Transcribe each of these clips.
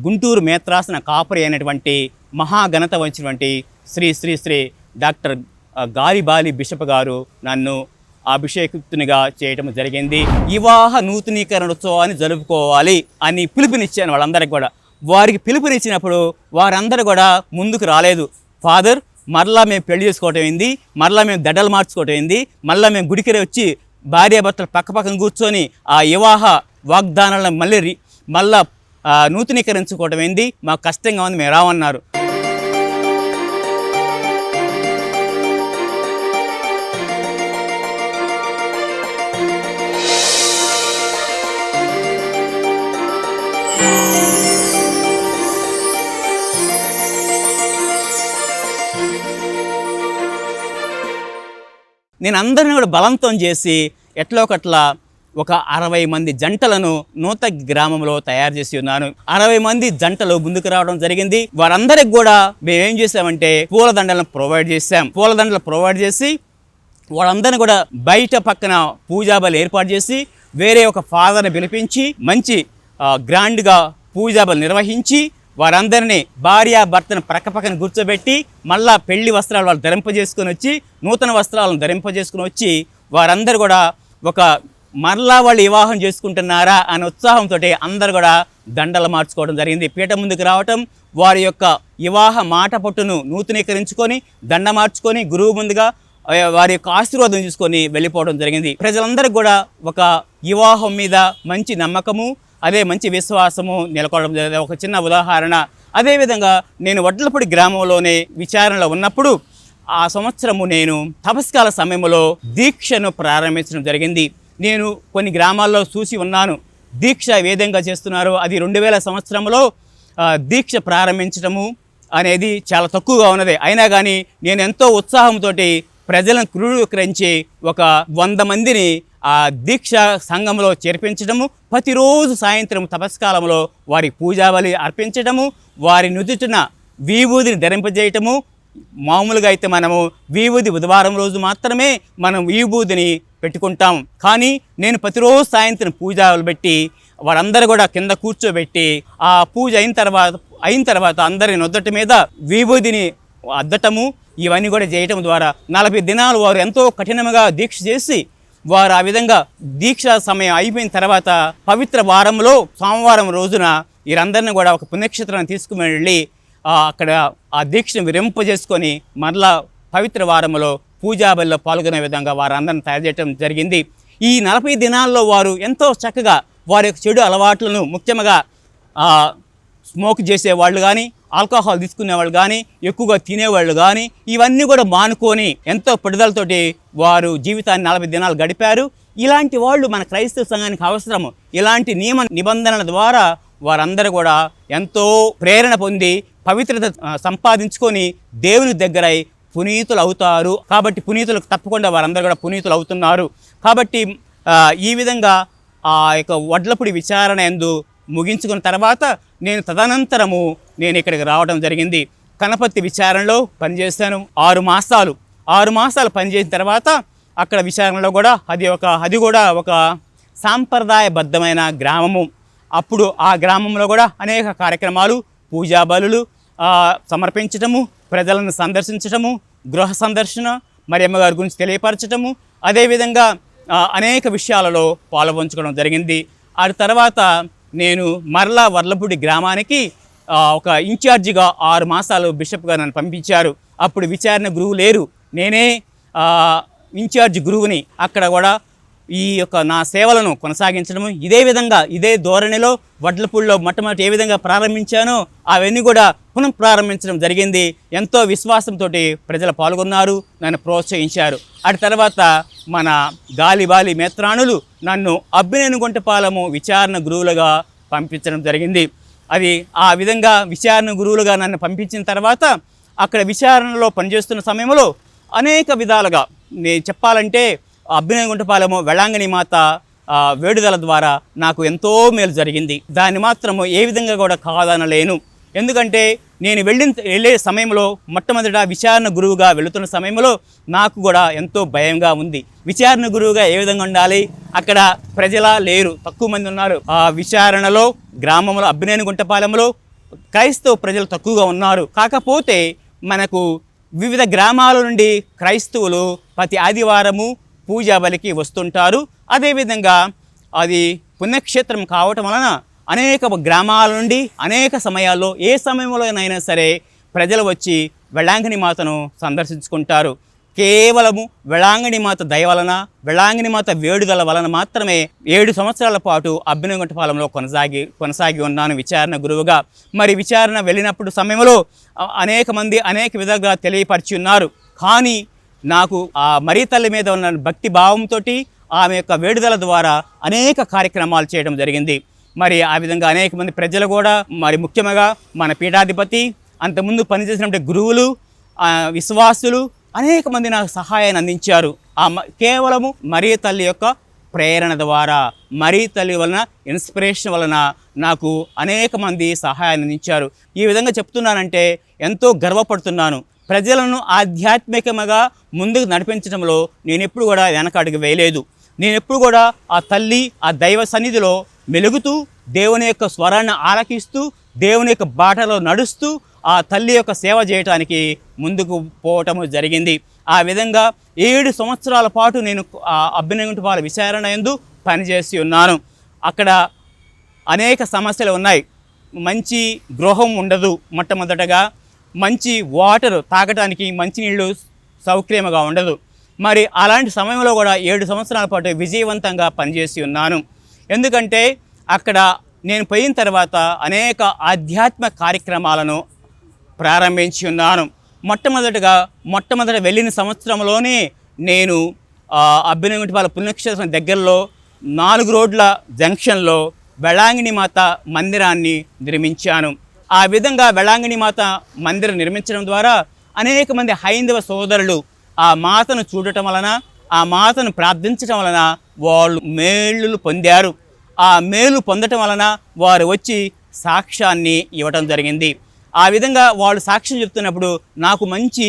గుంటూరు మేత్రాసన కాపరి అయినటువంటి మహాఘనత వచ్చినటువంటి శ్రీ శ్రీ శ్రీ డాక్టర్ గాలిబాలి బిషప్ గారు నన్ను అభిషేకునిగా చేయటం జరిగింది. వివాహ నూతనీకరణ ఉత్సవాన్ని జరుపుకోవాలి అని పిలుపునిచ్చాను వాళ్ళందరికీ కూడా. వారికి పిలుపునిచ్చినప్పుడు వారందరూ కూడా ముందుకు రాలేదు. ఫాదర్, మరలా మేము పెళ్లి చేసుకోవటం ఏంది, మరలా మేము దడ్డలు మార్చుకోవటం ఏంది, మరలా మేము గుడికి వచ్చి భార్యాభర్తలు పక్కపక్కన కూర్చొని ఆ వివాహ వాగ్దానాలను మళ్ళా నూతనీకరించుకోవటం ఏంది, మాకు కష్టంగా ఉంది, మేము రామన్నారు. నేను అందరిని కూడా బలవంతం చేసి ఎట్లా ఒకట్లా ఒక 60 మంది జంటలను నూతన గ్రామంలో తయారు చేసి ఉన్నాను. 60 మంది జంటలు ముందుకు రావడం జరిగింది. వారందరికి కూడా మేమేం చేసామంటే పూలదండలను ప్రొవైడ్ చేసాం. పూలదండలు ప్రొవైడ్ చేసి వాళ్ళందరినీ కూడా బయట పక్కన పూజాబలి ఏర్పాటు చేసి వేరే ఒక ఫాదర్ని పిలిపించి మంచి గ్రాండ్గా పూజాబలి నిర్వహించి వారందరినీ భార్యాభర్తను పక్కన కూర్చోబెట్టి మళ్ళా పెళ్లి వస్త్రాలు వాళ్ళు ధరింపజేసుకొని వచ్చి నూతన వస్త్రాలను ధరింపజేసుకుని వచ్చి వారందరూ కూడా ఒక మరలా వాళ్ళు వివాహం చేసుకుంటున్నారా అనే ఉత్సాహంతో అందరు కూడా దండలు మార్చుకోవడం జరిగింది. పీట ముందుకు రావటం, వారి యొక్క వివాహ మాట పట్టును నూతనీకరించుకొని దండ మార్చుకొని గురువు ముందుగా వారి యొక్క ఆశీర్వాదం తీసుకొని వెళ్ళిపోవడం జరిగింది. ప్రజలందరికీ కూడా ఒక వివాహం మీద మంచి నమ్మకము, అదే మంచి విశ్వాసము నెలకొనడం జరిగింది. ఒక చిన్న ఉదాహరణ, అదేవిధంగా నేను వడ్లపూడి గ్రామంలోనే విచారణలో ఉన్నప్పుడు ఆ సంవత్సరము నేను తపస్కాల సమయంలో దీక్షను ప్రారంభించడం జరిగింది. నేను కొన్ని గ్రామాల్లో చూసి ఉన్నాను దీక్ష ఏ విధంగా చేస్తున్నారో. అది 2000 సంవత్సరంలో దీక్ష ప్రారంభించడము అనేది చాలా తక్కువగా ఉన్నది. అయినా కానీ నేను ఎంతో ఉత్సాహంతో ప్రజలను క్రూడీకరించి ఒక 100 మందిని ఆ దీక్ష సంఘంలో చేర్పించడము, ప్రతిరోజు సాయంత్రం తపస్కాలంలో వారి పూజాబలి అర్పించడము, వారి నుదుటిన విభూదిని ధరింపజేయటము. మామూలుగా అయితే మనము విభూది బుధవారం రోజు మాత్రమే మనం విభూదిని పెట్టుకుంటాం. కానీ నేను ప్రతిరోజు సాయంత్రం పూజలు పెట్టి వారందరూ కూడా కింద కూర్చోబెట్టి ఆ పూజ అయిన తర్వాత అందరి నొద్దటి మీద విభూదిని అద్దటము, ఇవన్నీ కూడా చేయటం ద్వారా 40 దినాలు వారు ఎంతో కఠినంగా దీక్ష చేసి వారు ఆ విధంగా దీక్ష సమయం అయిపోయిన తర్వాత పవిత్ర వారంలో సోమవారం రోజున వీరందరినీ కూడా ఒక పుణ్యక్షేత్రాన్ని తీసుకుని వెళ్ళి అక్కడ ఆ దీక్షను విరింపజేసుకొని మరలా పవిత్ర వారంలో పూజాబలిలో పాల్గొనే విధంగా వారందరిని తయారు చేయడం జరిగింది. ఈ 40 దినాల్లో వారు ఎంతో చక్కగా వారి యొక్క చెడు అలవాట్లను, ముఖ్యంగా స్మోక్ చేసేవాళ్ళు కానీ, ఆల్కహాల్ తీసుకునేవాళ్ళు కానీ, ఎక్కువగా తినేవాళ్ళు కానీ, ఇవన్నీ కూడా మానుకొని ఎంతో పట్టుదలతోటి వారు జీవితాన్ని 40 దినాలు గడిపారు. ఇలాంటి వాళ్ళు మన క్రైస్తవ సంఘానికి అవసరము. ఇలాంటి నియమ నిబంధనల ద్వారా వారందరూ కూడా ఎంతో ప్రేరణ పొంది పవిత్రత సంపాదించుకొని దేవుని దగ్గరై పునీతులు అవుతారు. కాబట్టి పునీతులకు తప్పకుండా వారందరూ కూడా పునీతులు అవుతున్నారు. కాబట్టి ఈ విధంగా ఆ యొక్క వడ్లపూడి విచారణ యందు ముగించుకున్న తర్వాత నేను తదనంతరము నేను ఇక్కడికి రావడం జరిగింది. కనపర్తి విచారణలో పనిచేశాను 6 మాసాలు. 6 మాసాలు పనిచేసిన తర్వాత అక్కడ విచారణలో కూడా అది కూడా ఒక సాంప్రదాయబద్ధమైన గ్రామము. అప్పుడు ఆ గ్రామంలో కూడా అనేక కార్యక్రమాలు, పూజా బలులు సమర్పించటము, ప్రజలను సందర్శించటము, గృహ సందర్శన, మరి అమ్మగారి గురించి తెలియపరచటము, అదేవిధంగా అనేక విషయాలలో పాల్పంచుకోవడం జరిగింది. ఆ తర్వాత నేను మరలా వర్లపూడి గ్రామానికి ఒక ఇన్ఛార్జిగా 6 మాసాలు బిషప్గా నన్ను పంపించారు. అప్పుడు విచారణ గురువు లేరు, నేనే ఇన్ఛార్జ్ గురువుని. అక్కడ కూడా ఈ యొక్క నా సేవలను కొనసాగించడము ఇదే విధంగా ఇదే ధోరణిలో వడ్లపూడిలో మొట్టమొదటి ఏ విధంగా ప్రారంభించానో అవన్నీ కూడా పునః ప్రారంభించడం జరిగింది. ఎంతో విశ్వాసంతో ప్రజలు పాల్గొన్నారు, నన్ను ప్రోత్సహించారు. అటు తర్వాత మన గాలిబాలి మేత్రాణులు నన్ను అబ్బినేనిగుంటపాలెము విచారణ గురువులుగా పంపించడం జరిగింది. అది ఆ విధంగా విచారణ గురువులుగా నన్ను పంపించిన తర్వాత అక్కడ విచారణలో పనిచేస్తున్న సమయంలో అనేక విధాలుగా నేను చెప్పాలంటే అబ్బినేనిగుంటపాలెము వెళాంగిణి మాత వేడుదల ద్వారా నాకు ఎంతో మేలు జరిగింది. దాన్ని మాత్రము ఏ విధంగా కూడా కాదనలేను. ఎందుకంటే నేను వెళ్ళే సమయంలో మొట్టమొదట విచారణ గురువుగా వెళుతున్న సమయంలో నాకు కూడా ఎంతో భయంగా ఉంది. విచారణ గురువుగా ఏ విధంగా ఉండాలి, అక్కడ ప్రజల లేరు, తక్కువ మంది ఉన్నారు. ఆ విచారణలో గ్రామంలో అబ్బినేనిగుంటపాలెంలో క్రైస్తవ ప్రజలు తక్కువగా ఉన్నారు. కాకపోతే మనకు వివిధ గ్రామాల నుండి క్రైస్తవులు ప్రతి ఆదివారము పూజా బలికి వస్తుంటారు. అదేవిధంగా అది పుణ్యక్షేత్రం కావటం వలన అనేక గ్రామాల నుండి అనేక సమయాల్లో ఏ సమయంలోనైనా సరే ప్రజలు వచ్చి వేళాంగిణి మాతను సందర్శించుకుంటారు. కేవలము వేళాంగిణి మాత దయ వలన, వేళాంగిణి మాత వేడుదల వలన మాత్రమే 7 సంవత్సరాల పాటు అబ్బినగుంటపాలెంలో కొనసాగి ఉన్నాను విచారణ గురువుగా. మరి విచారణ వెళ్ళినప్పుడు సమయంలో అనేక మంది అనేక విధాలుగా తెలియపరిచి ఉన్నారు. కానీ నాకు ఆ మరీ తల్లి మీద ఉన్న భక్తి భావంతో ఆమె యొక్క వేడుదల ద్వారా అనేక కార్యక్రమాలు చేయడం జరిగింది. మరి ఆ విధంగా అనేక మంది ప్రజలు కూడా, మరి ముఖ్యంగా మన పీఠాధిపతి, అంతకుముందు పనిచేసినటువంటి గురువులు, విశ్వాసులు అనేక మంది నాకు సహాయాన్ని అందించారు. కేవలము మరీ తల్లి యొక్క ప్రేరణ ద్వారా, మరీ తల్లి వలన ఇన్స్పిరేషన్ వలన నాకు అనేక మంది సహాయాన్ని అందించారు. ఈ విధంగా చెప్తున్నానంటే ఎంతో గర్వపడుతున్నాను. ప్రజలను ఆధ్యాత్మికంగా ముందుకు నడిపించడంలో నేను ఎప్పుడు కూడా వెనకడుగు వేయలేదు. నేను ఎప్పుడు కూడా ఆ తల్లి, ఆ దైవ సన్నిధిలో మెలుగుతూ, దేవుని యొక్క స్వరాన్ని ఆలకిస్తూ, దేవుని యొక్క బాటలో నడుస్తూ ఆ తల్లి యొక్క సేవ చేయటానికి ముందుకు పోవటము జరిగింది. ఆ విధంగా 7 సంవత్సరాల పాటు నేను అబ్బినగుంటపాలెం విచారణ యందు పనిచేసి ఉన్నాను. అక్కడ అనేక సమస్యలు ఉన్నాయి. మంచి గృహం ఉండదు, మొట్టమొదటగా మంచి వాటర్ తాగటానికి మంచినీళ్ళు సౌకర్యంగా ఉండదు. మరి అలాంటి సమయంలో కూడా 7 సంవత్సరాల పాటు విజయవంతంగా పనిచేసి ఉన్నాను. ఎందుకంటే అక్కడ నేను పోయిన తర్వాత అనేక ఆధ్యాత్మిక కార్యక్రమాలను ప్రారంభించి ఉన్నాను. మొట్టమొదట వెళ్ళిన సంవత్సరంలోనే నేను అబ్బినగుంటపాలెం పుణ్యక్షేత్రం దగ్గరలో 4 రోడ్ల జంక్షన్లో వేళాంగిణి మాత మందిరాన్ని నిర్మించాను. ఆ విధంగా వేళాంగిణి మాత మందిరం నిర్మించడం ద్వారా అనేక మంది హైందవ సోదరులు ఆ మాతను చూడటం వలన, ఆ మాతను ప్రార్థించటం వలన వాళ్ళు మేలులు పొందారు. ఆ మేలు పొందటం వలన వారు వచ్చి సాక్ష్యాన్ని ఇవ్వటం జరిగింది. ఆ విధంగా వాళ్ళు సాక్ష్యం చెప్తున్నప్పుడు నాకు మంచి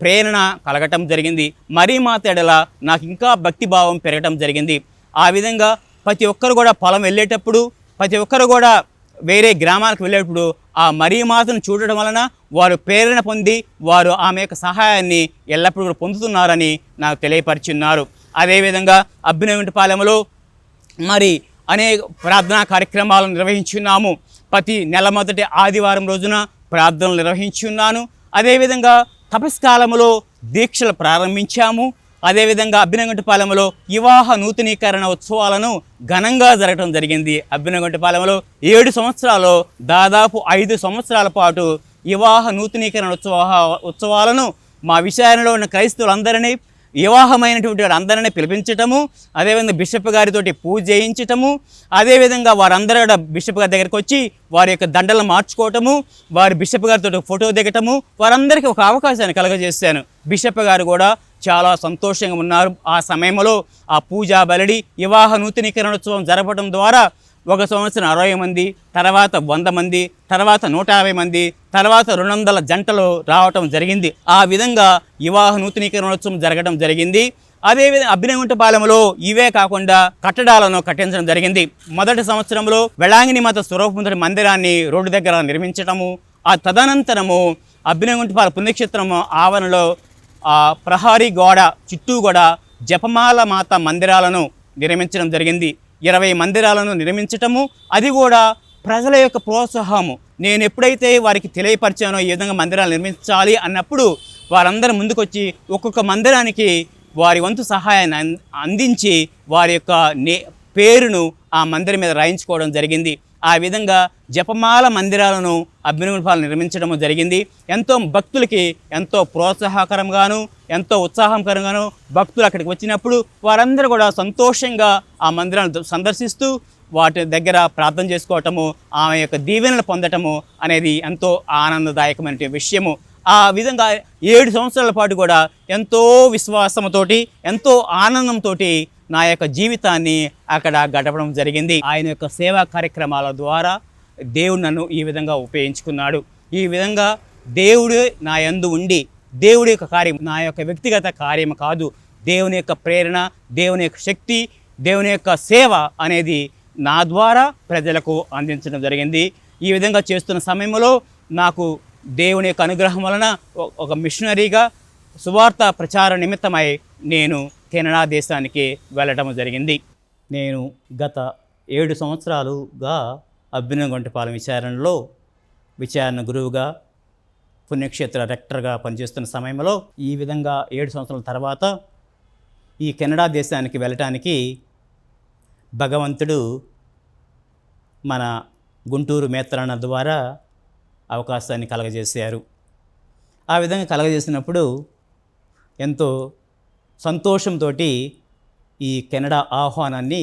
ప్రేరణ కలగటం జరిగింది. మరీ మాత ఎడల నాకు ఇంకా భక్తిభావం పెరగటం జరిగింది. ఆ విధంగా ప్రతి ఒక్కరు కూడా పొలం వెళ్ళేటప్పుడు, ప్రతి ఒక్కరు కూడా వేరే గ్రామాలకు వెళ్ళేటప్పుడు ఆ మరీ మాతను చూడటం వలన వారు ప్రేరణ పొంది వారు ఆమె యొక్క సహాయాన్ని ఎల్లప్పుడూ కూడా పొందుతున్నారని నాకు తెలియపరిచున్నారు. అదేవిధంగా అబ్బినగుంటపాలెంలో మరి అనేక ప్రార్థనా కార్యక్రమాలను నిర్వహించున్నాము. ప్రతి నెల మొదటి ఆదివారం రోజున ప్రార్థనలు నిర్వహించున్నాను. అదేవిధంగా తపస్కాలంలో దీక్షలు ప్రారంభించాము. అదేవిధంగా అబ్బినగుంటపాలెంలో వివాహ నూతనీకరణ ఉత్సవాలను ఘనంగా జరగడం జరిగింది. అబ్బినగుంటపాలెంలో 7 సంవత్సరాలు, దాదాపు 5 సంవత్సరాల పాటు వివాహ నూతనీకరణ ఉత్సవాలను మా విషయంలో ఉన్న క్రైస్తవులందరినీ, వివాహమైనటువంటి వారు అందరినీ పిలిపించటము, అదేవిధంగా బిషప్ గారితోటి పూజ చేయించటము, అదేవిధంగా వారందరూ కూడా బిషప్ గారి దగ్గరికి వచ్చి వారి యొక్క దండలు మార్చుకోవటము, వారి బిషప్ గారితో ఫోటో దిగటము, వారందరికీ ఒక అవకాశాన్ని కలగజేశాను. బిషప్ గారు కూడా చాలా సంతోషంగా ఉన్నారు. ఆ సమయంలో ఆ పూజా బలిడి వివాహ నూతనీకరణోత్సవం జరపడం ద్వారా ఒక సంవత్సరం 60 మంది, తర్వాత 100 మంది, తర్వాత 150 మంది, తర్వాత 200 జంటలు రావటం జరిగింది. ఆ విధంగా వివాహ నూతనీకరణోత్సవం జరగడం జరిగింది. అదేవిధంగా అబ్బినగుంటపాలెంలో ఇవే కాకుండా కట్టడాలను కట్టించడం జరిగింది. మొదటి సంవత్సరంలో వేళాంగిణి మాత స్వరూపం మందిరాన్ని రోడ్డు దగ్గర నిర్మించటము, ఆ తదనంతరము అబ్బినగుంటపాలెం పుణ్యక్షేత్రం ఆవరణలో ప్రహారీ గోడ చుట్టూ కూడా జపమాల మాత మందిరాలను నిర్మించడం జరిగింది. 20 మందిరాలను నిర్మించటము, అది కూడా ప్రజల యొక్క ప్రోత్సాహము. నేను ఎప్పుడైతే వారికి తెలియపరిచానో ఈ విధంగా మందిరాలు నిర్మించాలి అన్నప్పుడు వారందరూ ముందుకొచ్చి ఒక్కొక్క మందిరానికి వారి వంతు సహాయాన్ని అందించి వారి యొక్క పేరును ఆ మందిరం మీద రాయించుకోవడం జరిగింది. ఆ విధంగా జపమాల మందిరాలను అబ్బినగుంటపాలెం నిర్మించడం జరిగింది. ఎంతో భక్తులకి ఎంతో ప్రోత్సాహకరంగాను, ఎంతో ఉత్సాహకరంగాను భక్తులు అక్కడికి వచ్చినప్పుడు వారందరూ కూడా సంతోషంగా ఆ మందిరాలను సందర్శిస్తూ వాటి దగ్గర ప్రార్థన చేసుకోవటము, ఆమె యొక్క దీవెనలు పొందటము అనేది ఎంతో ఆనందదాయకమైన విషయము. ఆ విధంగా 7 సంవత్సరాల పాటు కూడా ఎంతో విశ్వాసంతోటి, ఎంతో ఆనందంతో నా యొక్క జీవితాన్ని అక్కడ గడపడం జరిగింది. ఆయన యొక్క సేవా కార్యక్రమాల ద్వారా దేవుడు నన్ను ఈ విధంగా ఉపయోగించుకున్నాడు. ఈ విధంగా దేవుడు నా యందు ఉండి, దేవుడి యొక్క కార్యం నా యొక్క వ్యక్తిగత కార్యం కాదు, దేవుని యొక్క ప్రేరణ, దేవుని యొక్క శక్తి, దేవుని యొక్క సేవ అనేది నా ద్వారా ప్రజలకు అందించడం జరిగింది. ఈ విధంగా చేస్తున్న సమయంలో నాకు దేవుని యొక్క అనుగ్రహం వలన ఒక మిషనరీగా సువార్త ప్రచార నిమిత్తమై నేను కెనడా దేశానికి వెళ్ళడం జరిగింది. నేను గత 7 సంవత్సరాలుగా అబ్బినగుంటపాలెం విచారణ గురువుగా పుణ్యక్షేత్ర రెక్టర్గా పనిచేస్తున్న సమయంలో ఈ విధంగా 7 సంవత్సరాల తర్వాత ఈ కెనడా దేశానికి వెళ్ళటానికి భగవంతుడు మన గుంటూరు మేత్రాన్న ద్వారా అవకాశాన్ని కలగజేశారు. ఆ విధంగా కలగజేసినప్పుడు ఎంతో సంతోషంతో ఈ కెనడా ఆహ్వానాన్ని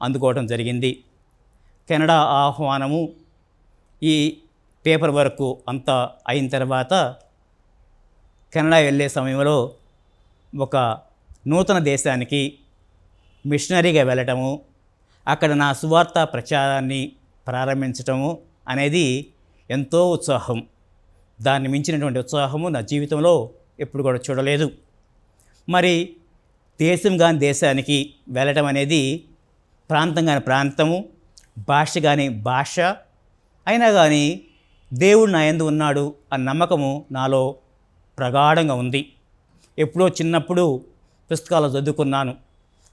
అందుకోవడం జరిగింది. కెనడా ఆహ్వానము ఈ పేపర్ వర్క్ అంతా అయిన తర్వాత కెనడా వెళ్ళే సమయంలో ఒక నూతన దేశానికి మిషనరీగా వెళ్ళటము, అక్కడ నా సువార్త ప్రచారాన్ని ప్రారంభించటము అనేది ఎంతో ఉత్సాహం. దాన్ని మించినటువంటి ఉత్సాహము నా జీవితంలో ఎప్పుడు కూడా చూడలేదు. మరి దేశం కాని దేశానికి వెళ్ళటం అనేది, ప్రాంతం కాని ప్రాంతము, భాష కాని భాష అయినా కానీ దేవుడు నా యందు ఉన్నాడు అన్న నమ్మకము నాలో ప్రగాఢంగా ఉంది. ఎప్పుడో చిన్నప్పుడు పుస్తకాలు చదువుకున్నాను,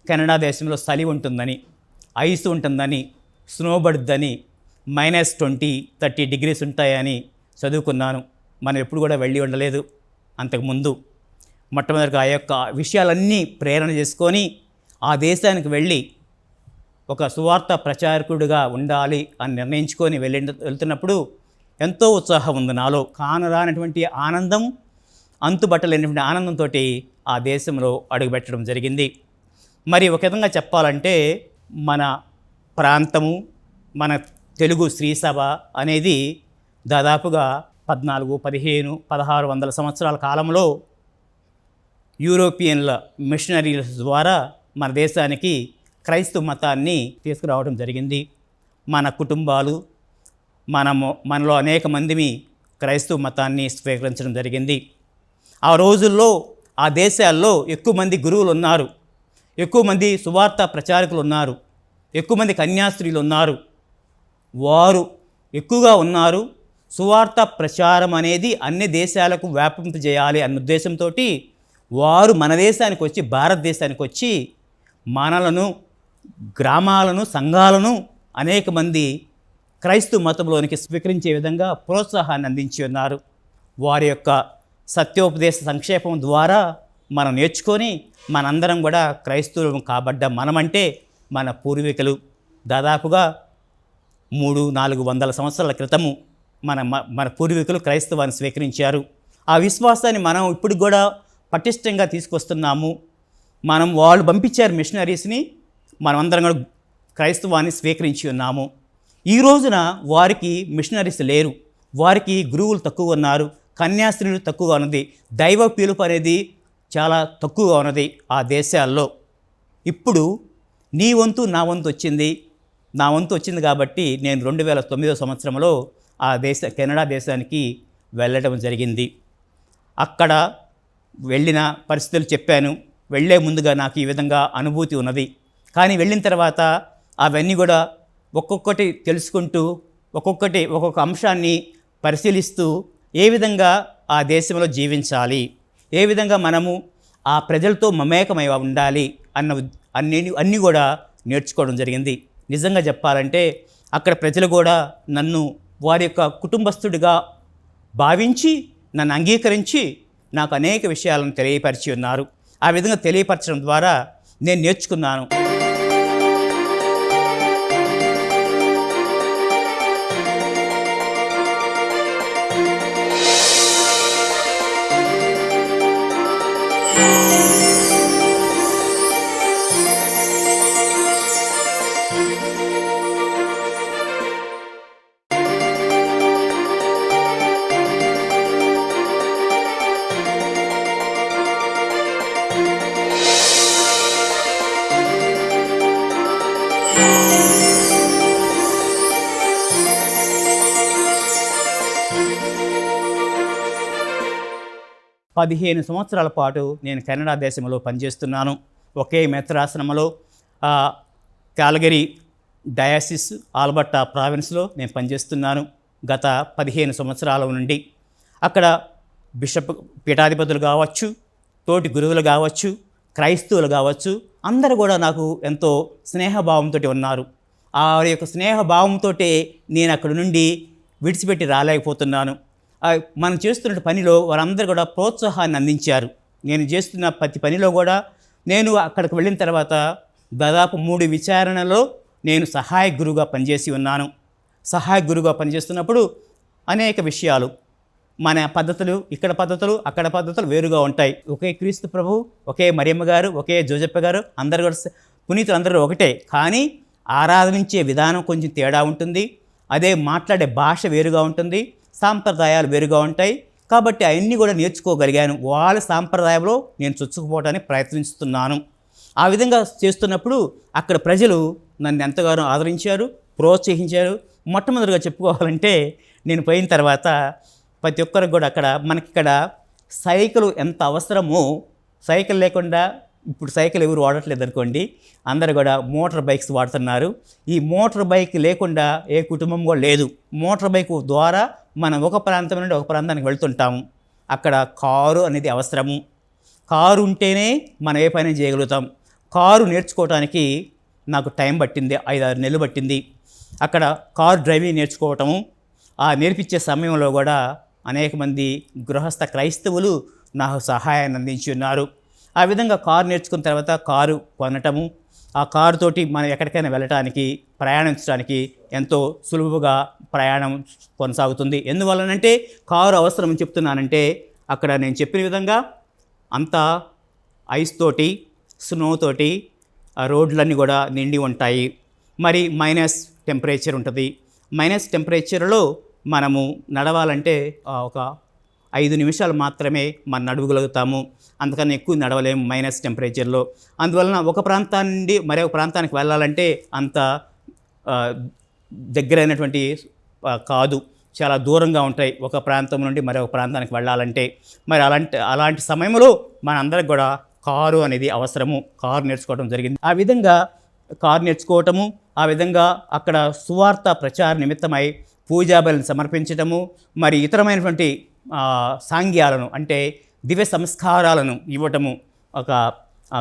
కెనడా దేశంలో చలి ఉంటుందని, ఐస్ ఉంటుందని, స్నో పడుద్దని, -20-30 డిగ్రీస్ ఉంటాయని చదువుకున్నాను. మనం ఎప్పుడు కూడా వెళ్ళి ఉండలేదు అంతకుముందు. మొట్టమొదటిగా ఆ యొక్క విషయాలన్నీ ప్రేరణ చేసుకొని ఆ దేశానికి వెళ్ళి ఒక సువార్త ప్రచారకుడిగా ఉండాలి అని నిర్ణయించుకొని వెళ్తున్నప్పుడు ఎంతో ఉత్సాహం ఉంది నాలో. కానరానటువంటి ఆనందం, అంతుబట్టలేనటువంటి ఆనందంతో ఆ దేశంలో అడుగుపెట్టడం జరిగింది. మరి ఒక విధంగా చెప్పాలంటే మన ప్రాంతము, మన తెలుగు శ్రీ సభ అనేది దాదాపుగా 14, 15, 1600 సంవత్సరాల కాలంలో యూరోపియన్ల మిషనరీల ద్వారా మన దేశానికి క్రైస్తవ మతాన్ని తీసుకురావడం జరిగింది. మన కుటుంబాలు, మనలో అనేక మందిని క్రైస్తవ మతాన్ని స్వీకరించడం జరిగింది. ఆ రోజుల్లో ఆ దేశాల్లో ఎక్కువ మంది గురువులు ఉన్నారు, ఎక్కువ మంది సువార్త ప్రచారకులు ఉన్నారు, ఎక్కువ మంది కన్యాస్త్రీలు ఉన్నారు. వారు ఎక్కువగా ఉన్నారు. సువార్త ప్రచారం అనేది అన్ని దేశాలకు వ్యాపింపజేయాలి అన్న ఉద్దేశంతో వారు మన దేశానికి వచ్చి, భారతదేశానికి వచ్చి మనలను, గ్రామాలను, సంఘాలను అనేక మంది క్రైస్తవ మతంలోనికి స్వీకరించే విధంగా ప్రోత్సాహాన్ని అందించి ఉన్నారు. వారి యొక్క సత్యోపదేశ సంక్షేపం ద్వారా మనం నేర్చుకొని మనందరం కూడా క్రైస్తవులు కాబడ్డ మనమంటే మన పూర్వీకులు దాదాపుగా 300-400 సంవత్సరాల క్రితము మన పూర్వీకులు క్రైస్తవాన్ని స్వీకరించారు. ఆ విశ్వాసాన్ని మనం ఇప్పుడు కూడా పటిష్టంగా తీసుకొస్తున్నాము. వాళ్ళు పంపించారు మిషనరీస్ని, మనమందరం కూడా క్రైస్తవాన్ని స్వీకరించి ఉన్నాము. ఈ రోజున వారికి మిషనరీస్ లేరు, వారికి గురువులు తక్కువ ఉన్నారు, కన్యాస్త్రీలు తక్కువగా ఉన్నది, దైవ పిలుపు అనేది చాలా తక్కువగా ఉన్నది ఆ దేశాల్లో. ఇప్పుడు నీ వంతు నా వంతు వచ్చింది. నా వంతు వచ్చింది కాబట్టి నేను 2009 సంవత్సరంలో కెనడా దేశానికి వెళ్ళడం జరిగింది. అక్కడ వెళ్ళిన పరిస్థితులు చెప్పాను. వెళ్ళే ముందుగా నాకు ఈ విధంగా అనుభూతి ఉన్నది. కానీ వెళ్ళిన తర్వాత అవన్నీ కూడా ఒక్కొక్కటి తెలుసుకుంటూ, ఒక్కొక్క అంశాన్ని పరిశీలిస్తూ ఏ విధంగా ఆ దేశంలో జీవించాలి, ఏ విధంగా మనము ఆ ప్రజలతో మమేకమై ఉండాలి అన్నీ కూడా నేర్చుకోవడం జరిగింది. నిజంగా చెప్పాలంటే అక్కడ ప్రజలు కూడా నన్ను వారి యొక్క కుటుంబస్థుడిగా భావించి, నన్ను అంగీకరించి నాకు అనేక విషయాలను తెలియపరిచి ఉన్నారు. ఆ విధంగా తెలియపరచడం ద్వారా నేను నేర్చుకున్నాను. పదిహేను సంవత్సరాల పాటు నేను కెనడా దేశంలో పనిచేస్తున్నాను. ఒకే మేత్రాశ్రమంలో, కాల్గరీ డయాసిస్ ఆల్బర్టా ప్రావిన్స్లో నేను పనిచేస్తున్నాను గత 15 సంవత్సరాల నుండి. అక్కడ బిషప్ పీఠాధిపతులు కావచ్చు, తోటి గురువులు కావచ్చు, క్రైస్తవులు కావచ్చు, అందరూ కూడా నాకు ఎంతో స్నేహభావంతో ఉన్నారు. ఆ యొక్క స్నేహభావంతో నేను అక్కడ నుండి విడిచిపెట్టి రాలేకపోతున్నాను. మనం చేస్తున్న పనిలో వారందరూ కూడా ప్రోత్సాహాన్ని అందించారు. నేను చేస్తున్న ప్రతి పనిలో కూడా నేను అక్కడికి వెళ్ళిన తర్వాత దాదాపు 3 విచారణలో నేను సహాయక గురువుగా పనిచేసి ఉన్నాను. సహాయక గురువుగా పనిచేస్తున్నప్పుడు అనేక విషయాలు, మన పద్ధతులు, ఇక్కడ పద్ధతులు, అక్కడ పద్ధతులు వేరుగా ఉంటాయి. ఒకే క్రీస్తు ప్రభు, ఒకే మరియమ్మ గారు, ఒకే జోజప్ప గారు, అందరు కూడా పునీతులు అందరూ ఒకటే, కానీ ఆరాధించే విధానం కొంచెం తేడా ఉంటుంది. అదే మాట్లాడే భాష వేరుగా ఉంటుంది, సాంప్రదాయాలు వేరుగా ఉంటాయి. కాబట్టి అవన్నీ కూడా నేర్చుకోగలిగాను. వాళ్ళ సాంప్రదాయంలో నేను చొచ్చుకుపోవడానికి ప్రయత్నిస్తున్నాను. ఆ విధంగా చేస్తున్నప్పుడు అక్కడ ప్రజలు నన్ను ఎంతగానో ఆదరించారు, ప్రోత్సహించారు. మొట్టమొదటిగా చెప్పుకోవాలంటే నేను పోయిన తర్వాత ప్రతి ఒక్కరికి కూడా అక్కడ మనకిక్కడ సైకిల్ ఎంత అవసరమో, సైకిల్ లేకుండా ఇప్పుడు సైకిల్ ఎవరు వాడట్లేదు అనుకోండి, అందరు కూడా మోటార్ బైక్స్ వాడుతున్నారు. ఈ మోటార్ బైక్ లేకుండా ఏ కుటుంబం కూడా లేదు. మోటార్ బైక్ ద్వారా మనం ఒక ప్రాంతం నుండి ఒక ప్రాంతానికి వెళ్తుంటాము. అక్కడ కారు అనేది అవసరము. కారు ఉంటేనే మనం ఏ పని చేయగలుగుతాం. కారు నేర్చుకోవడానికి నాకు టైం పట్టింది, 5-6 నెలలు పట్టింది. అక్కడ కారు డ్రైవింగ్ నేర్చుకోవటము, ఆ నేర్పించే సమయంలో కూడా అనేక మంది గృహస్థ క్రైస్తవులు నాకు సహాయాన్ని అందించి ఉన్నారు. ఆ విధంగా కారు నేర్చుకున్న తర్వాత కారు కొనటము, ఆ కారుతోటి మనం ఎక్కడికైనా వెళ్ళటానికి, ప్రయాణించడానికి ఎంతో సులువుగా ప్రయాణం కొనసాగుతుంది. ఎందువల్లనంటే కారు అవసరం అని చెప్తున్నానంటే అక్కడ నేను చెప్పిన విధంగా అంతా ఐస్ తోటి, స్నో తోటి రోడ్లన్నీ కూడా నిండి ఉంటాయి. మరి మైనస్ టెంపరేచర్ ఉంటుంది. మైనస్ టెంపరేచర్లో మనము నడవాలంటే ఒక 5 నిమిషాలు మాత్రమే మనం నడవగలుగుతాము. అంతకన్నా ఎక్కువ నడవలేము మైనస్ టెంపరేచర్లో. అందువలన ఒక ప్రాంతాన్ని నుండి మరొక ప్రాంతానికి వెళ్ళాలంటే అంత దగ్గరైనటువంటి కాదు, చాలా దూరంగా ఉంటాయి ఒక ప్రాంతం నుండి మరొక ప్రాంతానికి వెళ్ళాలంటే. మరి అలాంటి సమయంలో మనందరికి కూడా కారు అనేది అవసరము. కారు నేర్చుకోవడం జరిగింది. ఆ విధంగా కారు నేర్చుకోవటము, ఆ విధంగా అక్కడ సువార్త ప్రచార నిమిత్తమై పూజాబలిని సమర్పించటము, మరి ఇతరమైనటువంటి సాంగ్యాలను అంటే దివ్య సంస్కారాలను ఇవ్వటము, ఒక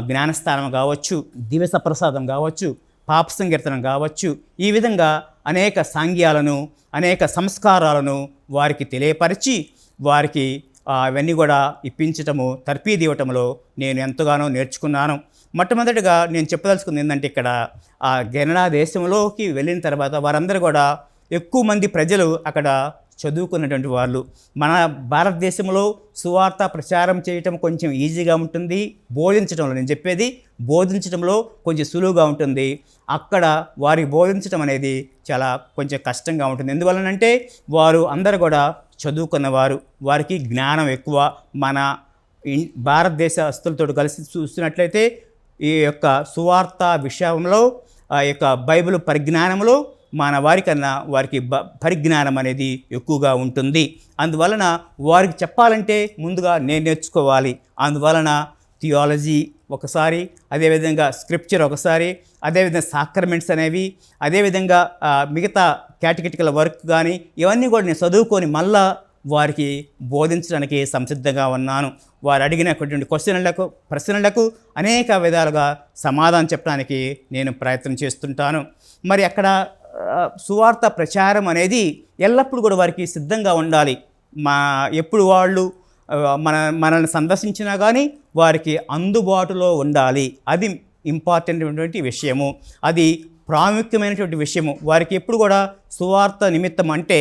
జ్ఞానస్థానం కావచ్చు, దివ్య సప్రసాదం కావచ్చు, పాప సంకీర్తనం కావచ్చు, ఈ విధంగా అనేక సాంగ్యాలను, అనేక సంస్కారాలను వారికి తెలియపరిచి వారికి అవన్నీ కూడా ఇప్పించటము, తర్ఫీదు ఇవ్వటంలో నేను ఎంతగానో నేర్చుకున్నాను. మొట్టమొదటిగా నేను చెప్పదలుచుకుంది ఏంటంటే ఇక్కడ కెనడా దేశంలోకి వెళ్ళిన తర్వాత వారందరూ కూడా ఎక్కువ మంది ప్రజలు అక్కడ చదువుకున్నటువంటి వాళ్ళు. మన భారతదేశంలో సువార్త ప్రచారం చేయటం కొంచెం ఈజీగా ఉంటుంది, బోధించడంలో, నేను చెప్పేది బోధించడంలో కొంచెం సులువుగా ఉంటుంది. అక్కడ వారికి బోధించడం అనేది చాలా కొంచెం కష్టంగా ఉంటుంది. ఎందువలనంటే వారు అందరూ కూడా చదువుకున్నవారు, వారికి జ్ఞానం ఎక్కువ. మన భారతదేశస్తులతో కలిసి చూసినట్లయితే ఈ యొక్క సువార్త విషయంలో, ఆ యొక్క బైబిల్ పరిజ్ఞానంలో మన వారికన్నా వారికి పరిజ్ఞానం అనేది ఎక్కువగా ఉంటుంది. అందువలన వారికి చెప్పాలంటే ముందుగా నేను నేర్చుకోవాలి. అందువలన థియాలజీ ఒకసారి, అదేవిధంగా స్క్రిప్చర్ ఒకసారి, అదేవిధంగా సాక్రమెంట్స్ అనేవి, అదేవిధంగా మిగతా క్యాటగిటికల్ వర్క్ కానీ ఇవన్నీ కూడా నేను చదువుకొని మళ్ళా వారికి బోధించడానికి సంసిద్ధంగా ఉన్నాను. వారు అడిగినటువంటి ప్రశ్నలకు అనేక విధాలుగా సమాధానం చెప్పడానికి నేను ప్రయత్నం చేస్తుంటాను. మరి అక్కడ సువార్త ప్రచారం అనేది ఎల్లప్పుడూ కూడా వారికి సిద్ధంగా ఉండాలి. ఎప్పుడు వాళ్ళు మనల్ని సందర్శించినా కానీ వారికి అందుబాటులో ఉండాలి. అది ఇంపార్టెంట్ అయినటువంటి విషయము, అది ప్రాముఖ్యమైనటువంటి విషయము. వారికి ఎప్పుడు కూడా సువార్త నిమిత్తం అంటే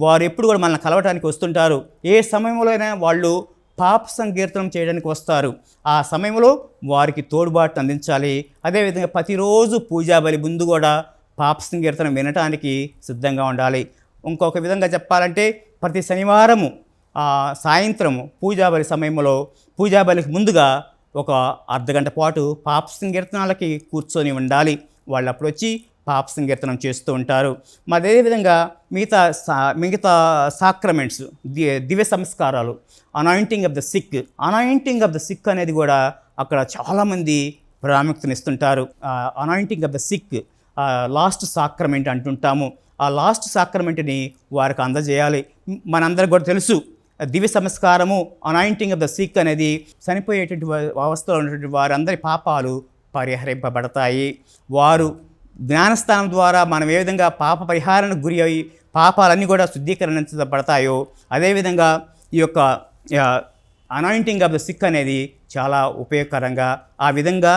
వారు ఎప్పుడు కూడా మనల్ని కలవటానికి వస్తుంటారు. ఏ సమయంలో అయినా వాళ్ళు పాప సంకీర్తనం చేయడానికి వస్తారు. ఆ సమయంలో వారికి తోడ్బాటును అందించాలి. అదేవిధంగా ప్రతిరోజు పూజాబలి ముందు కూడా పాప సంకీర్తనం వినటానికి సిద్ధంగా ఉండాలి. ఇంకొక విధంగా చెప్పాలంటే ప్రతి శనివారము సాయంత్రము పూజాబలి సమయంలో, పూజాబలికి ముందుగా ఒక అర్ధగంట పాటు పాప సంకీర్తనాలకి కూర్చొని ఉండాలి. వాళ్ళు అప్పుడు వచ్చి పాప సంకీర్తనం చేస్తూ ఉంటారు. మరి అదేవిధంగా మిగతా సాక్రమెంట్స్, దివ్య సంస్కారాలు, అనాయింటింగ్ ఆఫ్ ద సిక్ అనేది కూడా అక్కడ చాలామంది ప్రాముఖ్యతనిస్తుంటారు. Anointing of the sick last sacrament అంటుంటాము. ఆ లాస్ట్ సాక్రమెంట్ని వారికి అందజేయాలి. మనందరికి కూడా తెలుసు, దివ్య సంస్కారము, అనాయింటింగ్ ఆఫ్ ద సిక్ అనేది చనిపోయేటువంటి అవస్థలో ఉన్నటువంటి వారందరి పాపాలు పరిహరింపబడతాయి. వారు జ్ఞానస్థానం ద్వారా మనం ఏ విధంగా పాప పరిహారానికి గురి అయ్యి పాపాలన్నీ కూడా శుద్ధీకరించబడతాయో, అదేవిధంగా ఈ యొక్క అనాయింటింగ్ ఆఫ్ ద సిక్ అనేది చాలా ఉపయోగకరంగా, ఆ విధంగా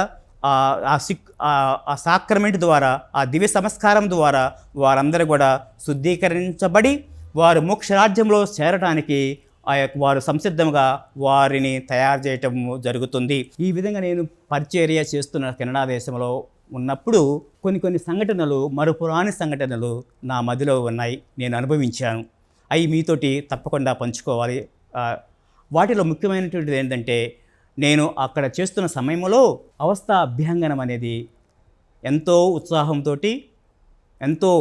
ఆ సాక్రమెంట్ ద్వారా, ఆ దివ్య సంస్కారం ద్వారా వారందరూ కూడా శుద్ధీకరించబడి వారు మోక్షరాజ్యంలో చేరడానికి వారు సంసిద్ధంగా వారిని తయారు చేయటం జరుగుతుంది. ఈ విధంగా నేను పరిచర్య చేస్తున్న కెనడా దేశంలో ఉన్నప్పుడు కొన్ని సంఘటనలు, మరుపురాని సంఘటనలు నా మదిలో ఉన్నాయి, నేను అనుభవించాను. అవి మీతోటి తప్పకుండా పంచుకోవాలి. వాటిలో ముఖ్యమైనటువంటిది ఏంటంటే, నేను అక్కడ చేస్తున్న సమయంలో అవస్థ అభ్యంగనం అనేది ఎంతో ఉత్సాహంతో, ఎంతో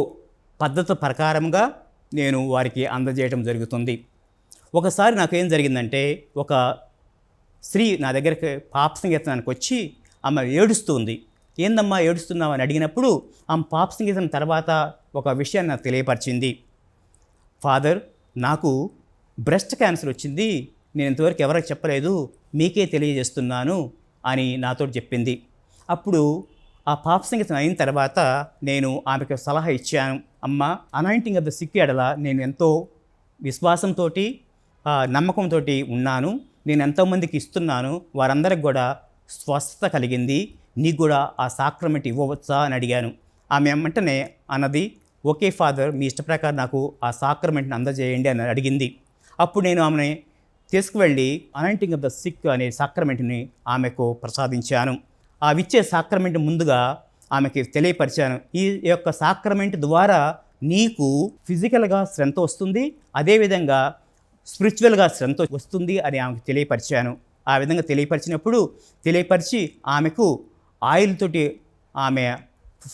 పద్ధతి ప్రకారంగా నేను వారికి అందజేయడం జరుగుతుంది. ఒకసారి నాకేం జరిగిందంటే, ఒక స్త్రీ నా దగ్గరికి పాప సంగీతానికి వచ్చి ఆమె ఏడుస్తుంది. ఏందమ్మా ఏడుస్తున్నావు అని అడిగినప్పుడు ఆమె పాప సంగీతం తర్వాత ఒక విషయాన్ని నాకు తెలియపరిచింది. ఫాదర్, నాకు బ్రెస్ట్ క్యాన్సర్ వచ్చింది, నేను ఇంతవరకు ఎవరికి చెప్పలేదు, మీకే తెలియజేస్తున్నాను అని నాతో చెప్పింది. అప్పుడు ఆ పాప సంగీతం అయిన తర్వాత నేను ఆమెకు సలహా ఇచ్చాను. అమ్మ, అనాయింటింగ్ ఆఫ్ ద సిక్ ఎడల నేను ఎంతో విశ్వాసంతో, నమ్మకంతో ఉన్నాను, నేను ఎంతోమందికి ఇస్తున్నాను, వారందరికి కూడా స్వస్థత కలిగింది, నీకు కూడా ఆ సాక్రమెంట్ ఇవ్వవచ్చా అని అడిగాను. ఆమె వెంటనే అన్నది, ఓకే ఫాదర్, మీ ఇష్ట ప్రకారం నాకు ఆ సాక్రమెంట్ని అందజేయండి అని అడిగింది. అప్పుడు నేను ఆమెని తీసుకువెళ్ళి అనాయింటింగ్ ఆఫ్ ద సిక్ అనే సాక్రమెంట్ని ఆమెకు ప్రసాదించాను. ఆ ఇచ్చే సాక్రమెంట్ ముందుగా ఆమెకి తెలియపరిచాను. ఈ యొక్క సాక్రమెంట్ ద్వారా నీకు ఫిజికల్గా స్ట్రెంత్ వస్తుంది, అదేవిధంగా స్పిరిచువల్గా స్ట్రెంత్ వస్తుంది అని ఆమెకు తెలియపరిచాను. ఆ విధంగా తెలియపరిచి ఆమెకు ఆయిల్ తోటి ఆమె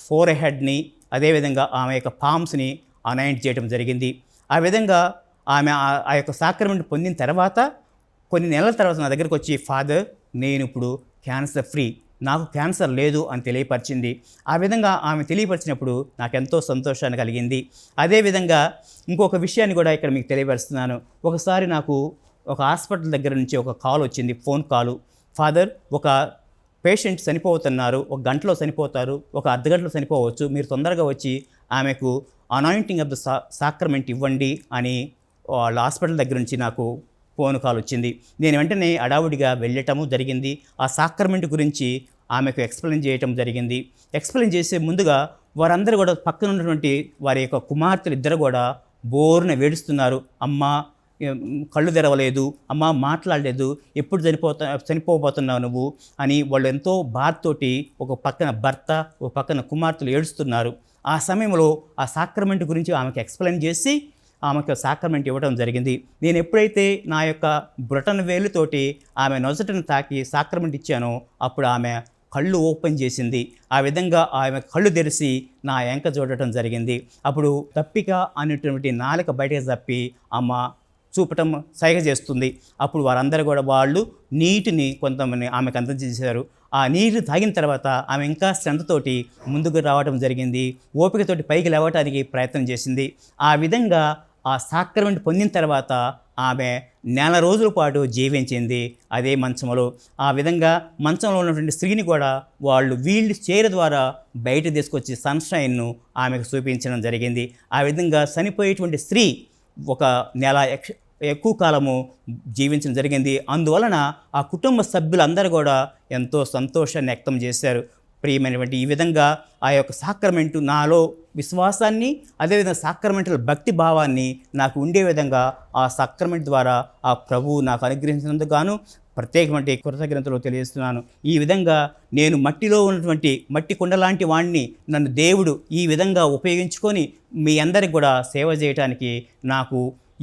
ఫోర్ హెడ్ని, అదేవిధంగా ఆమె యొక్క పామ్స్ని అనాయింట్ చేయడం జరిగింది. ఆ విధంగా ఆమె ఆ యొక్క సాక్రమెంట్ పొందిన తర్వాత కొన్ని నెలల తర్వాత నా దగ్గరికి వచ్చి, ఫాదర్, నేను ఇప్పుడు క్యాన్సర్ ఫ్రీ, నాకు క్యాన్సర్ లేదు అని తెలియపరిచింది. ఆ విధంగా ఆమె తెలియపరిచినప్పుడు నాకు ఎంతో సంతోషాన్ని కలిగింది. అదేవిధంగా ఇంకొక విషయాన్ని కూడా ఇక్కడ మీకు తెలియపరుస్తున్నాను. ఒకసారి నాకు ఒక హాస్పిటల్ దగ్గర నుంచి ఒక కాల్ వచ్చింది, ఫోన్ కాలు. ఫాదర్, ఒక పేషెంట్ చనిపోతున్నారు, ఒక గంటలో చనిపోతారు, ఒక అర్ధగంటలో చనిపోవచ్చు, మీరు తొందరగా వచ్చి ఆమెకు అనాయింటింగ్ ఆఫ్ ద సాక్రమెంట్ ఇవ్వండి అని వాళ్ళ హాస్పిటల్ దగ్గర నుంచి నాకు ఫోన్ కాల్ వచ్చింది. నేను వెంటనే అడావుడిగా వెళ్ళటము జరిగింది. ఆ సాక్రమెంట్ గురించి ఆమెకు ఎక్స్ప్లెయిన్ చేయటం జరిగింది. ఎక్స్ప్లెయిన్ చేసే ముందుగా వారందరూ కూడా పక్కన ఉన్నటువంటి వారి యొక్క కుమార్తెలు ఇద్దరు కూడా బోరున వేడుస్తున్నారు. అమ్మ కళ్ళు తెరవలేదు, అమ్మ మాట్లాడలేదు, ఎప్పుడు చనిపోబోతున్నావు నువ్వు అని వాళ్ళు ఎంతో బాధతోటి ఒక పక్కన భర్త, ఒక పక్కన కుమార్తెలు ఏడుస్తున్నారు. ఆ సమయంలో ఆ సాక్రమెంట్ గురించి ఆమెకు ఎక్స్ప్లెయిన్ చేసి ఆమెకు సాక్రమెంట్ ఇవ్వడం జరిగింది. నేను ఎప్పుడైతే నా యొక్క బ్రొటన్ వేలుతోటి ఆమె నొసటను తాకి సాక్రమెంట్ ఇచ్చానో అప్పుడు ఆమె కళ్ళు ఓపెన్ చేసింది. ఆ విధంగా ఆమె కళ్ళు తెరిచి నా ఎంక చూడటం జరిగింది. అప్పుడు తప్పిక అనేటువంటి నాలుక బయటకు తప్పి అమ్మ చూపటం సైగ చేస్తుంది. అప్పుడు వారందరూ కూడా వాళ్ళు నీటిని కొంతమంది ఆమెకు అందజేశారు. ఆ నీరు తాగిన తర్వాత ఆమె ఇంకా శ్రద్ధతోటి ముందుకు రావడం జరిగింది. ఓపికతోటి పైకి లేవటానికి ప్రయత్నం చేసింది. ఆ విధంగా ఆ సాక్రమెంట్ పొందిన తర్వాత ఆమె నెల రోజుల పాటు జీవించింది అదే మంచంలో. ఆ విధంగా మంచంలో ఉన్నటువంటి స్త్రీని కూడా వాళ్ళు వీల్ చైర్ ద్వారా బయట తీసుకొచ్చి సన్షైన్ను ఆమెకు చూపించడం జరిగింది. ఆ విధంగా చనిపోయేటువంటి స్త్రీ ఒక నెల ఎక్కువ కాలము జీవించడం జరిగింది. అందువలన ఆ కుటుంబ సభ్యులందరూ కూడా ఎంతో సంతోషాన్ని వ్యక్తం చేశారు. ప్రియమైనటువంటి ఈ విధంగా ఆ యొక్క సాక్రమెంటు నాలో విశ్వాసాన్ని, అదేవిధంగా సాక్రమెంటల్ భక్తి భావాన్ని నాకు ఉండే విధంగా ఆ సాక్రమెంట్ ద్వారా ఆ ప్రభువు నాకు అనుగ్రహించినందుకు గాను ప్రత్యేకమైన కృతజ్ఞతలు తెలియజేస్తున్నాను. ఈ విధంగా నేను మట్టిలో ఉన్నటువంటి మట్టి కుండ లాంటి వాడిని నన్ను దేవుడు ఈ విధంగా ఉపయోగించుకొని మీ అందరికి కూడా సేవ చేయడానికి నాకు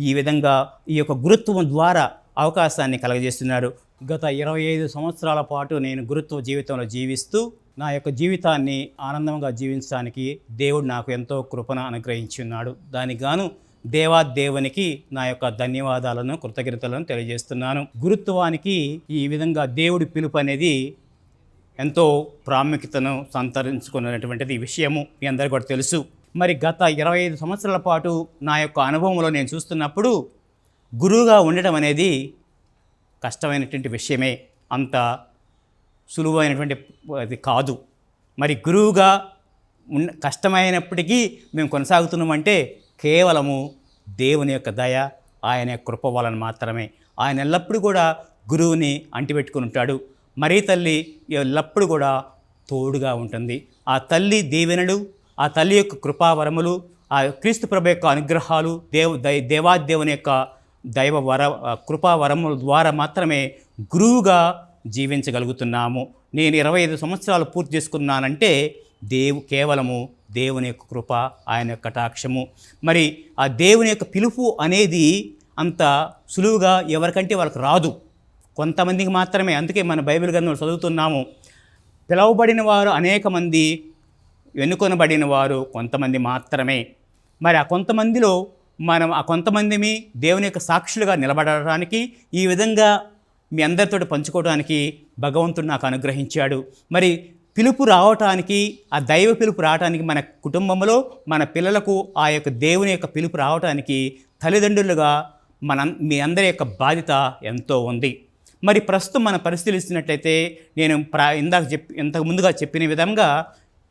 ఈ విధంగా ఈ యొక్క గురుత్వం ద్వారా అవకాశాన్ని కలగజేస్తున్నారు. గత 25 సంవత్సరాల పాటు నేను గురుత్వ జీవితంలో జీవిస్తూ నా యొక్క జీవితాన్ని ఆనందంగా జీవించడానికి దేవుడు నాకు ఎంతో కృపను అనుగ్రహించున్నాడు. దానికి గాను దేవునికి నా యొక్క ధన్యవాదాలను, కృతజ్ఞతలను తెలియజేస్తున్నాను. గురుత్వానికి ఈ విధంగా దేవుడి పిలుపు అనేది ఎంతో ప్రాముఖ్యతను సంతరించుకున్నటువంటిది ఈ విషయము మీ అందరికీ కూడా తెలుసు. మరి గత 25 సంవత్సరాల పాటు నా యొక్క అనుభవంలో నేను చూస్తున్నప్పుడు గురువుగా ఉండటం అనేది కష్టమైనటువంటి విషయమే, అంత సులువైనటువంటి అది కాదు. మరి గురువుగా కష్టమైనప్పటికీ మేము కొనసాగుతున్నామంటే కేవలము దేవుని యొక్క దయ, ఆయన యొక్క కృప వలన మాత్రమే. ఆయన ఎల్లప్పుడూ కూడా గురువుని అంటిపెట్టుకుని ఉంటాడు. మరీ తల్లి ఎల్లప్పుడూ కూడా తోడుగా ఉంటుంది. ఆ తల్లి దీవెనలు, ఆ తల్లి యొక్క కృపావరములు, ఆ క్రీస్తు ప్రభు యొక్క అనుగ్రహాలు, దేవాదేవుని యొక్క కృపావరముల ద్వారా మాత్రమే గురువుగా జీవించగలుగుతున్నాము. నేను 25 సంవత్సరాలు పూర్తి చేసుకున్నానంటే కేవలము దేవుని యొక్క కృప, ఆయన యొక్క కటాక్షము. మరి ఆ దేవుని యొక్క పిలుపు అనేది అంత సులువుగా ఎవరికంటే వాళ్ళకి రాదు, కొంతమందికి మాత్రమే. అందుకే మన బైబిల్ గ్రంథంలో చదువుతున్నాము, పిలువబడిన వారు అనేక మంది, ఎన్నుకొనబడిన వారు కొంతమంది మాత్రమే. మరి ఆ కొంతమందిలో మనం ఆ కొంతమందిని దేవుని యొక్క సాక్షులుగా నిలబడడానికి, ఈ విధంగా మీ అందరితో పంచుకోవడానికి భగవంతుడు నాకు అనుగ్రహించాడు. మరి పిలుపు రావటానికి, ఆ దైవ పిలుపు రావటానికి, మన కుటుంబంలో మన పిల్లలకు ఆ యొక్క దేవుని యొక్క పిలుపు రావటానికి తల్లిదండ్రులుగా మీ అందరి యొక్క బాధ్యత ఎంతో ఉంది. మరి ప్రస్తుతం మన పరిశీలిస్తున్నట్లయితే నేను ఇంతకు ముందుగా చెప్పిన విధంగా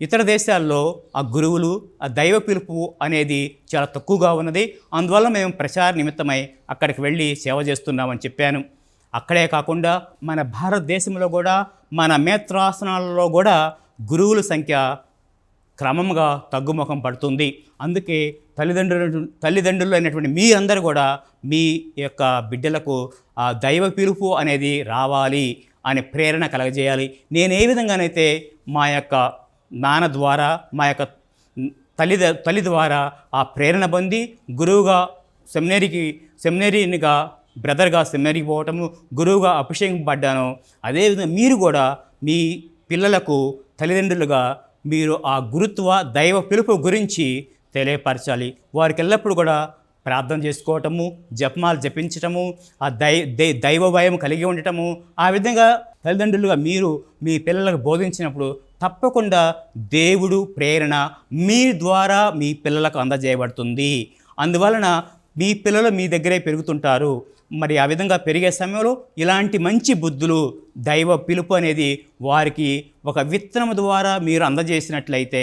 ఇతర దేశాల్లో ఆ గురువులు, ఆ దైవ పిలుపు అనేది చాలా తక్కువగా ఉన్నది. అందువల్ల మేము ప్రచార నిమిత్తమై అక్కడికి వెళ్ళి సేవ చేస్తున్నామని చెప్పాను. అక్కడే కాకుండా మన భారతదేశంలో కూడా, మన మేత్రాసనాలలో కూడా గురువుల సంఖ్య క్రమంగా తగ్గుముఖం పడుతుంది. అందుకే తల్లిదండ్రులు అయినటువంటి మీరందరూ కూడా మీ యొక్క బిడ్డలకు ఆ దైవ పిలుపు అనేది రావాలి అనే ప్రేరణ కలగజేయాలి. నేను ఏ విధంగానైతే మా యొక్క నాన్న ద్వారా, మా యొక్క తల్లి ద్వారా ఆ ప్రేరణ పొంది గురువుగా సెమినరీనిగా బ్రదర్గా సెమినరీకి పోవటము, గురువుగా అభిషేకింపబడ్డాను, అదేవిధంగా మీరు కూడా మీ పిల్లలకు తల్లిదండ్రులుగా మీరు ఆ గురుత్వ దైవ పిలుపు గురించి తెలియపరచాలి. వారికి ఎల్లప్పుడూ కూడా ప్రార్థన చేసుకోవటము, జపమాలు జపించటము, ఆ దైవ భయం కలిగి ఉండటము, ఆ విధంగా తల్లిదండ్రులుగా మీరు మీ పిల్లలకు బోధించినప్పుడు తప్పకుండా దేవుడు ప్రేరణ మీ ద్వారా మీ పిల్లలకు అందజేయబడుతుంది. అందువలన మీ పిల్లలు మీ దగ్గరే పెరుగుతుంటారు. మరి ఆ విధంగా పెరిగే సమయంలో ఇలాంటి మంచి బుద్ధులు, దైవ పిలుపు అనేది వారికి ఒక విత్తనం ద్వారా మీరు అందజేసినట్లయితే,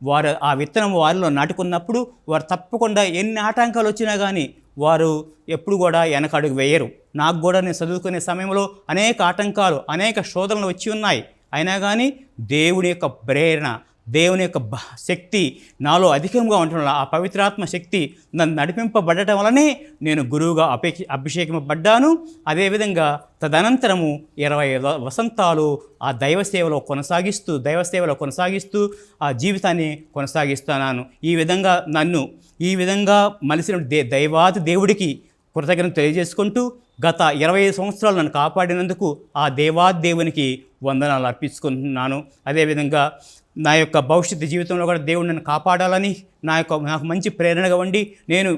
వారు ఆ విత్తనం వారిలో నాటుకున్నప్పుడు వారు తప్పకుండా ఎన్ని ఆటంకాలు వచ్చినా కానీ వారు ఎప్పుడు కూడా వెనకడుగు వేయరు. నాకు కూడా నేను చదువుకునే సమయంలో అనేక ఆటంకాలు, అనేక శోధనలు వచ్చి ఉన్నాయి. అయినా కానీ దేవుని యొక్క ప్రేరణ, దేవుని యొక్క శక్తి నాలో అధికంగా ఉండటం వల్ల, ఆ పవిత్రాత్మ శక్తి నన్ను నడిపింపబడటం వల్లనే నేను గురువుగా అభిషేకింపబడ్డాను. అదేవిధంగా తదనంతరము 20 వసంతాలు ఆ దైవ సేవలో కొనసాగిస్తూ ఆ జీవితాన్ని కొనసాగిస్తున్నాను. ఈ విధంగా మలిసిన దైవాది దేవుడికి కృతజ్ఞతలు తెలియజేసుకుంటూ, గత 25 సంవత్సరాలు నన్ను కాపాడినందుకు ఆ దేవునికి వందనాలు అర్పించుకుంటున్నాను. అదేవిధంగా నా యొక్క భవిష్యత్తు జీవితంలో కూడా దేవుడు నన్ను కాపాడాలని నాకు మంచి ప్రేరణగా ఉండి, నేను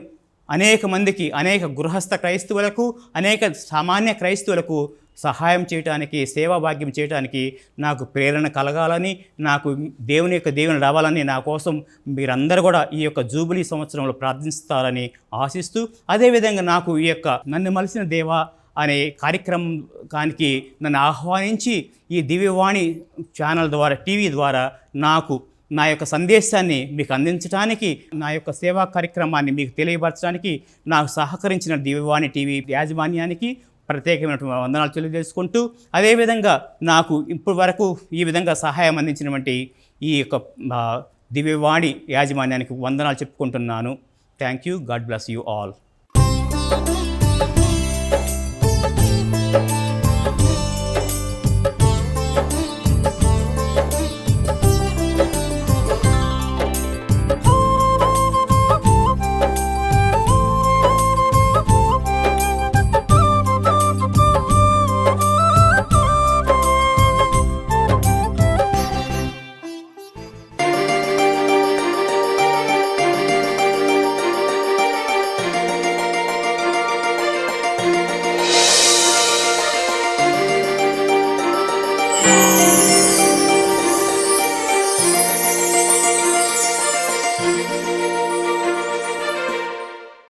అనేక మందికి, అనేక గృహస్థ క్రైస్తవులకు, అనేక సామాన్య క్రైస్తవులకు సహాయం చేయడానికి, సేవా భాగ్యం చేయడానికి నాకు ప్రేరణ కలగాలని, నాకు దేవుని యొక్క దీవెన రావాలని, నా కోసం మీరందరూ కూడా ఈ యొక్క జూబిలీ సంవత్సరంలో ప్రార్థిస్తారని ఆశిస్తూ, అదేవిధంగా నాకు ఈ యొక్క నన్ను మలిసిన దేవా అనే కార్యక్రమానికి నన్ను ఆహ్వానించి ఈ దివ్యవాణి ఛానల్ ద్వారా, టీవీ ద్వారా నాకు నా యొక్క సందేశాన్ని మీకు అందించడానికి, నా యొక్క సేవా కార్యక్రమాన్ని మీకు తెలియపరచడానికి నాకు సహకరించిన దివ్యవాణి టీవీ యాజమాన్యానికి ప్రత్యేకమైనటువంటి వందనాలు తెలియజేసుకుంటూ, అదేవిధంగా నాకు ఇప్పటి వరకు ఈ విధంగా సహాయం అందించినటువంటి ఈ యొక్క దివ్యవాణి యాజమాన్యానికి వందనాలు చెప్పుకుంటున్నాను. Thank you. God bless you all.